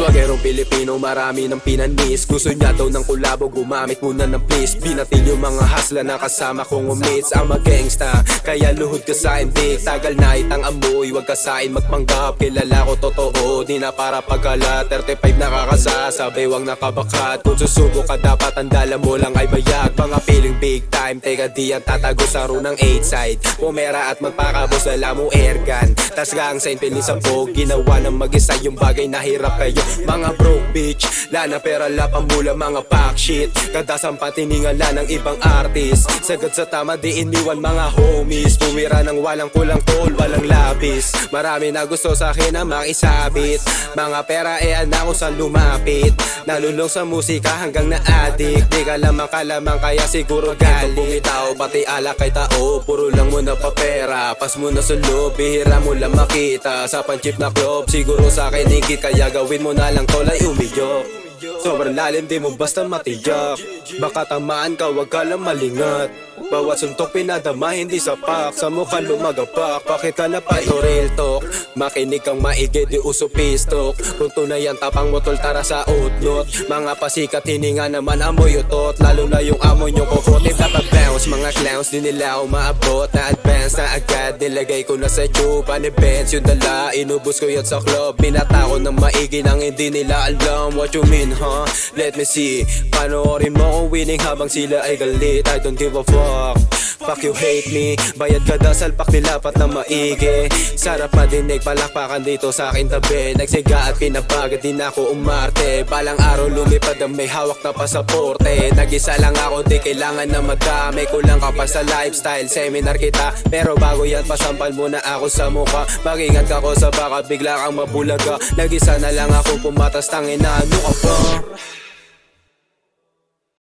Swagerong Pilipino, marami ng pinanis. Gusto niya daw ng kulabo, gumamit muna ng please. Binatil yung mga hasla na kasama kong umates. Ang mag-gangsta, kaya luhod ka sa indik. Tagal na itang amoy, wag ka sain magpanggap. Kilala ko totoo, di na para pagkala. 35 nakakasasabay, wag nakabakat. Kung susubok ka dapat, ang dala mo lang ay bayag. Mga feeling big time, teka di ang tatago sa runang 8 side. Pumera at magpakabos, dala mo airgun. Tas gang sa inpilis ang pog, ginawa ng mag-isa yung bagay na hirap kayo. Mga broke bitch, lana pera lapang mula mga pack shit. Kadasang patiningala ng ibang artist. Sagad sa tama di iniwan mga homies. Pumira ng walang kulang tol, walang labis. Marami na gusto sa akin na makisabit. Mga pera anak ko saan lumapit. Nalulong sa musika hanggang na-addict. Di ka lamang kalamang kaya siguro galit. Bumitaw pati alak kay tao, puro lang muna pa pera. Pas mo na sa loob, bihira mo lang makita. Sa panchip na club, siguro sa akin higit. Kaya gawin mo na lang tol ay umiyok. Sobrang lalim di mo basta matiyak. Baka tamaan ka wag ka lang malingat. Bawat suntok pinadama hindi sapak. Sa mukha lumagapak, bakit ka na pa ito real talk. Makinig kang maigi di uso pistok. Kung tunay ang tapang mo tol tara sa utnot. Mga pasikat hininga naman amoy utot. Lalo na yung amoy yung kokote dapat bounce. Mga clowns di nila umaabot. Na advance na agad nilagay ko na sa tube. Pan-events yung dala inubos ko yan sa club. Binata ko ng maigi nang hindi nila alam. What you mean huh? Let me see. Panoorin mo kung winning habang sila ay galit. I don't give a fuck. Fuck you hate me. Bayad ka dasal pak nilapat na maigi. Sarap madinig palakpakan dito sa akin tabi. Nagsiga at pinapagad din ako umarte. Balang araw lumipad ang may hawak na pasaporte. Nag-isa lang ako di kailangan na madami. Kulang ka pa sa lifestyle seminar kita. Pero bago yan pasampal muna ako sa mukha. Mag-ingat ka ko sa baka bigla kang mabulaga. Nag-isa na lang ako pumatas tangina ano ka ba?